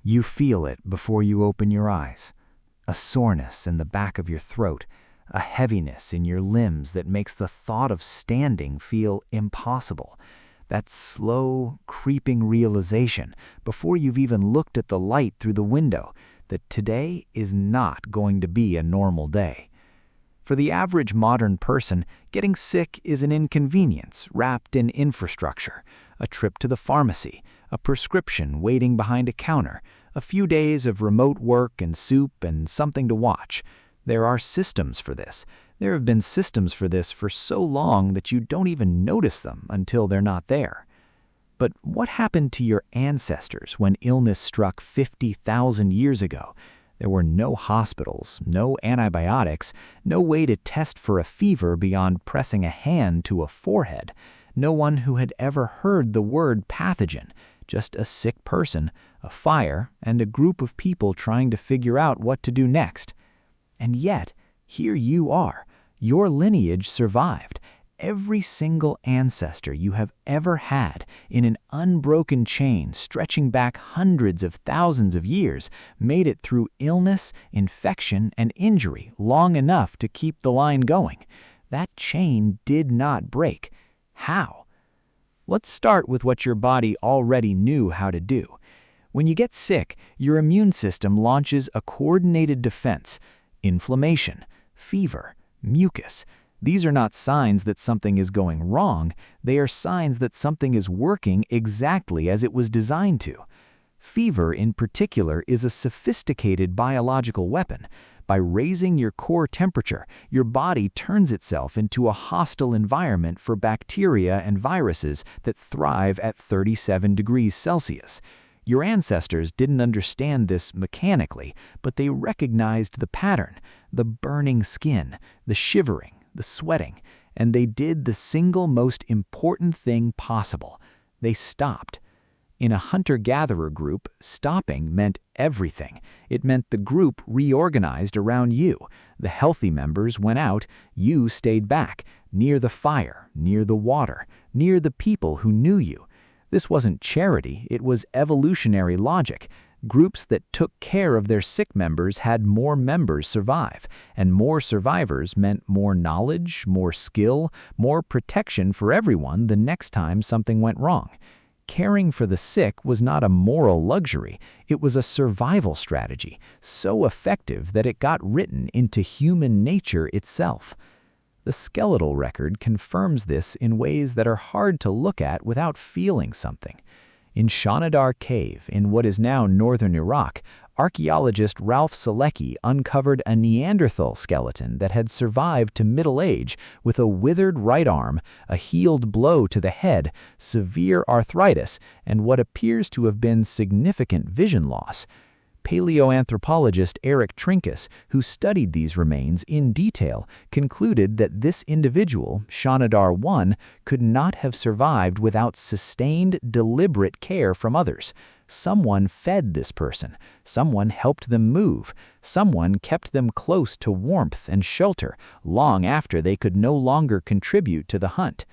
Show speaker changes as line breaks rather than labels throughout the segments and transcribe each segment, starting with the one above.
You feel it before you open your eyes. A soreness in the back of your throat, a heaviness in your limbs that makes the thought of standing feel impossible. That slow, creeping realization before you've even looked at the light through the window that today is not going to be a normal day. For the average modern person, getting sick is an inconvenience wrapped in infrastructure, a trip to the pharmacy, a prescription waiting behind a counter, a few days of remote work and soup and something to watch. There are systems for this. There have been systems for this for so long that you don't even notice them until they're not there. But what happened to your ancestors when illness struck 50,000 years ago? There were no hospitals, no antibiotics, no way to test for a fever beyond pressing a hand to a forehead. No one who had ever heard the word pathogen, just a sick person, a fire, and a group of people trying to figure out what to do next. And yet, here you are. Your lineage survived. Every single ancestor you have ever had, in an unbroken chain stretching back hundreds of thousands of years, made it through illness, infection, and injury long enough to keep the line going. That chain did not break. How? Let's start with what your body already knew how to do. When you get sick, your immune system launches a coordinated defense: inflammation, fever, mucus. These are not signs that something is going wrong. They are signs that something is working exactly as it was designed to. Fever, in particular, is a sophisticated biological weapon. By raising your core temperature, your body turns itself into a hostile environment for bacteria and viruses that thrive at 37 degrees Celsius. Your ancestors didn't understand this mechanically, but they recognized the pattern: the burning skin, the shivering, the sweating, and they did the single most important thing possible. They stopped. In a hunter-gatherer group, stopping meant everything. It meant the group reorganized around you. The healthy members went out, you stayed back, near the fire, near the water, near the people who knew you. This wasn't charity, it was evolutionary logic. Groups that took care of their sick members had more members survive, and more survivors meant more knowledge, more skill, more protection for everyone the next time something went wrong. Caring for the sick was not a moral luxury, it was a survival strategy, so effective that it got written into human nature itself. The skeletal record confirms this in ways that are hard to look at without feeling something. In Shanidar Cave, in what is now northern Iraq, archaeologist Ralph Selecki uncovered a Neanderthal skeleton that had survived to middle age with a withered right arm, a healed blow to the head, severe arthritis, and what appears to have been significant vision loss. Paleoanthropologist Eric Trinkus, who studied these remains in detail, concluded that this individual, Shanidar I, could not have survived without sustained, deliberate care from others. Someone fed this person, someone helped them move, someone kept them close to warmth and shelter long after they could no longer contribute to the hunt.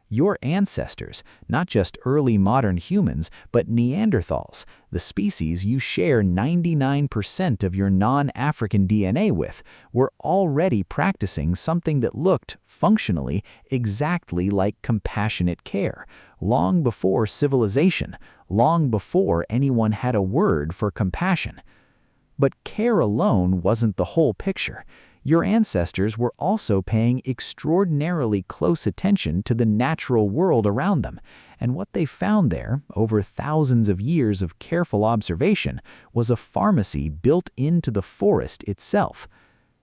Your ancestors, not just early modern humans, but Neanderthals, the species you share 99% of your non-African DNA with, were already practicing something that looked, functionally, exactly like compassionate care, long before civilization, long before anyone had a word for compassion. But care alone wasn't the whole picture. Your ancestors were also paying extraordinarily close attention to the natural world around them, and what they found there, over thousands of years of careful observation, was a pharmacy built into the forest itself.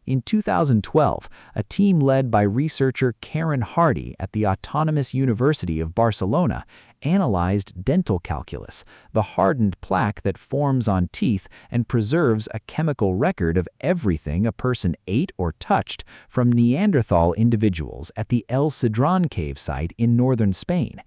In 2012, a team led by researcher Karen Hardy at the Autonomous University of Barcelona analyzed dental calculus, the hardened plaque that forms on teeth and preserves a chemical record of everything a person ate or touched, from Neanderthal individuals at the El Cedrón cave site in northern Spain.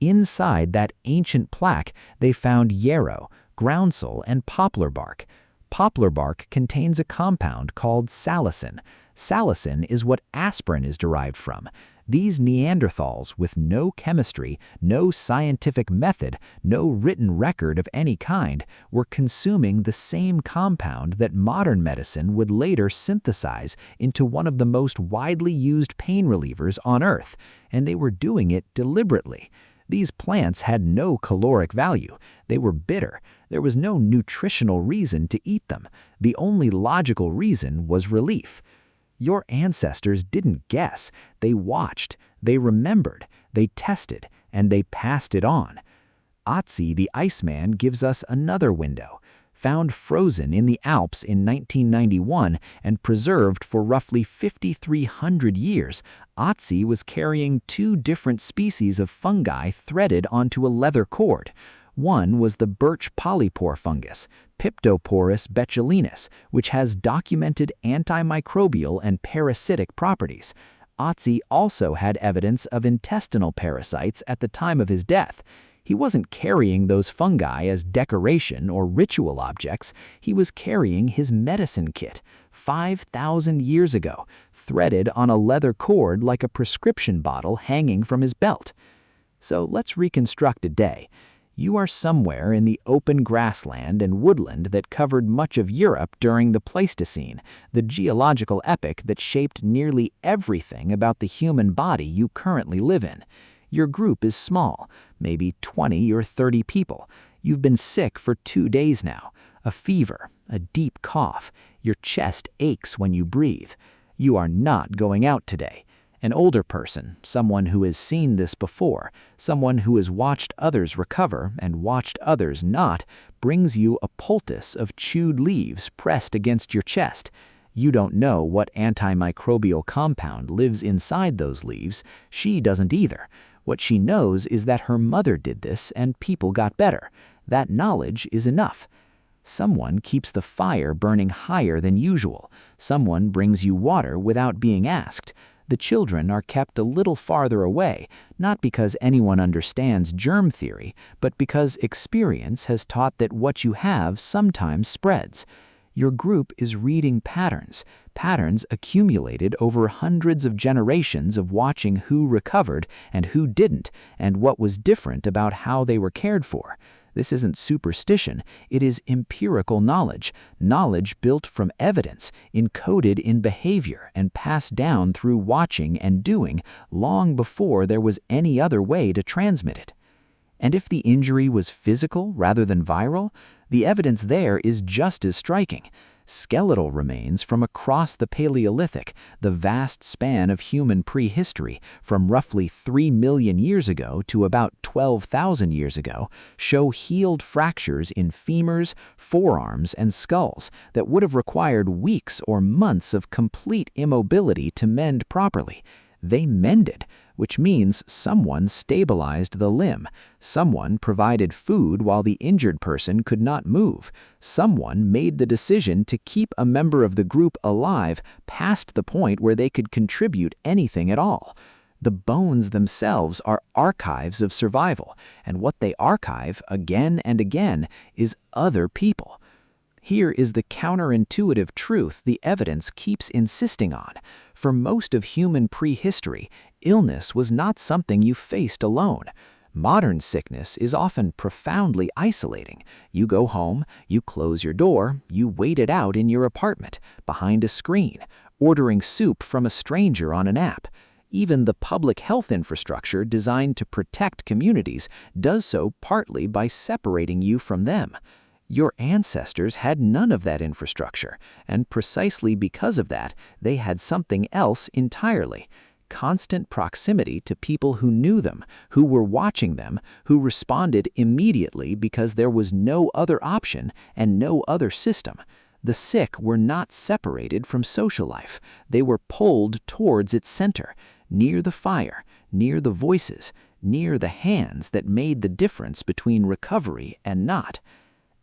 Inside that ancient plaque, they found yarrow, groundsel, and poplar bark. Poplar bark contains a compound called salicin. Salicin is what aspirin is derived from. These Neanderthals, with no chemistry, no scientific method, no written record of any kind, were consuming the same compound that modern medicine would later synthesize into one of the most widely used pain relievers on Earth, and they were doing it deliberately. These plants had no caloric value. They were bitter. There was no nutritional reason to eat them. The only logical reason was relief. Your ancestors didn't guess. They watched, they remembered, they tested, and they passed it on. Otzi the Iceman gives us another window. Found frozen in the Alps in 1991 and preserved for roughly 5,300 years, Otzi was carrying 2 different species of fungi threaded onto a leather cord. One was the birch polypore fungus, Piptoporus betulinus, which has documented antimicrobial and parasitic properties. Otzi also had evidence of intestinal parasites at the time of his death. He wasn't carrying those fungi as decoration or ritual objects. He was carrying his medicine kit, 5,000 years ago, threaded on a leather cord like a prescription bottle hanging from his belt. So let's reconstruct a day. You are somewhere in the open grassland and woodland that covered much of Europe during the Pleistocene, the geological epoch that shaped nearly everything about the human body you currently live in. Your group is small, maybe 20 or 30 people. You've been sick for 2 days now. A fever, a deep cough. Your chest aches when you breathe. You are not going out today. An older person, someone who has seen this before, someone who has watched others recover and watched others not, brings you a poultice of chewed leaves pressed against your chest. You don't know what antimicrobial compound lives inside those leaves. She doesn't either. What she knows is that her mother did this and people got better. That knowledge is enough. Someone keeps the fire burning higher than usual. Someone brings you water without being asked. The children are kept a little farther away, not because anyone understands germ theory, but because experience has taught that what you have sometimes spreads. Your group is reading patterns accumulated over hundreds of generations of watching who recovered and who didn't, and what was different about how they were cared for. This isn't superstition, it is empirical knowledge built from evidence, encoded in behavior and passed down through watching and doing long before there was any other way to transmit it. And if the injury was physical rather than viral, the evidence there is just as striking. Skeletal remains from across the Paleolithic, the vast span of human prehistory from roughly 3 million years ago to about 12,000 years ago, show healed fractures in femurs, forearms, and skulls that would have required weeks or months of complete immobility to mend properly. They mended, which means someone stabilized the limb. Someone provided food while the injured person could not move. Someone made the decision to keep a member of the group alive past the point where they could contribute anything at all. The bones themselves are archives of survival, and what they archive again and again is other people. Here is the counterintuitive truth the evidence keeps insisting on. For most of human prehistory, illness was not something you faced alone. Modern sickness is often profoundly isolating. You go home, you close your door, you wait it out in your apartment, behind a screen, ordering soup from a stranger on an app. Even the public health infrastructure designed to protect communities does so partly by separating you from them. Your ancestors had none of that infrastructure, and precisely because of that, they had something else entirely. Constant proximity to people who knew them, who were watching them, who responded immediately because there was no other option and no other system. The sick were not separated from social life. They were pulled towards its center, near the fire, near the voices, near the hands that made the difference between recovery and not.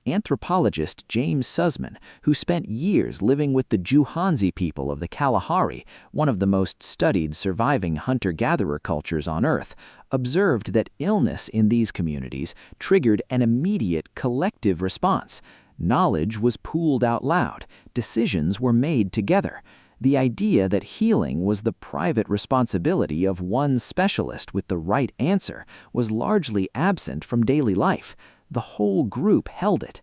Anthropologist James Sussman, who spent years living with the Juhanzi people of the Kalahari, one of the most studied surviving hunter-gatherer cultures on Earth, observed that illness in these communities triggered an immediate collective response. Knowledge was pooled out loud. Decisions were made together.
The idea that healing was the private responsibility of one specialist with the right answer was largely absent from daily life. The whole group held it.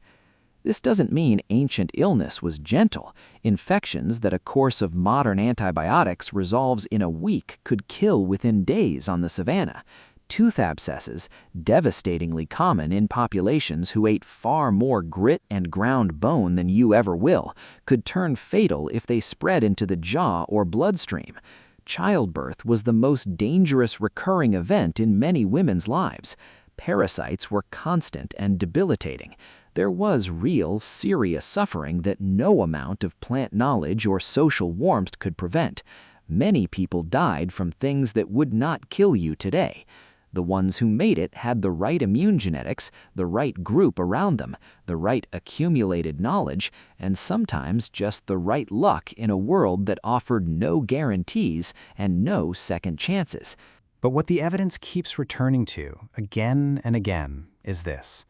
This doesn't mean ancient illness was gentle. Infections that a course of modern antibiotics resolves in a week could kill within days on the savanna. Tooth abscesses, devastatingly common in populations who ate far more grit and ground bone than you ever will, could turn fatal if they spread into the jaw or bloodstream. Childbirth was the most dangerous recurring event in many women's lives. Parasites were constant and debilitating. There was real, serious suffering that no amount of plant knowledge or social warmth could prevent. Many people died from things that would not kill you today. The ones who made it had the right immune genetics, the right group around them, the right accumulated knowledge, and sometimes just the right luck in a world that offered no guarantees and no second chances.
But what the evidence keeps returning to, again and again, is this.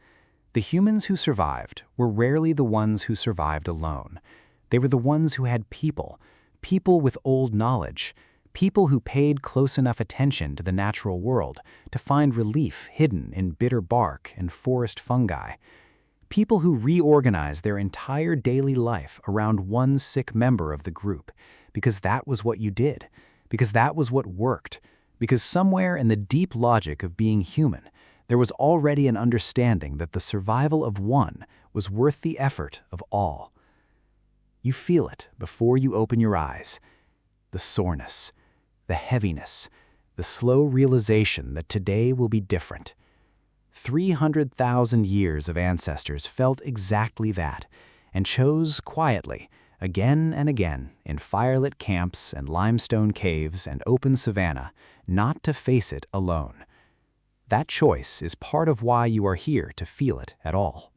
The humans who survived were rarely the ones who survived alone. They were the ones who had people with old knowledge, people who paid close enough attention to the natural world to find relief hidden in bitter bark and forest fungi, people who reorganized their entire daily life around one sick member of the group, because that was what you did, because that was what worked, because somewhere in the deep logic of being human, there was already an understanding that the survival of one was worth the effort of all. You feel it before you open your eyes. The soreness, the heaviness, the slow realization that today will be different. 300,000 years of ancestors felt exactly that, and chose quietly, again and again, in firelit camps and limestone caves and open savanna, not to face it alone. That choice is part of why you are here to feel it at all.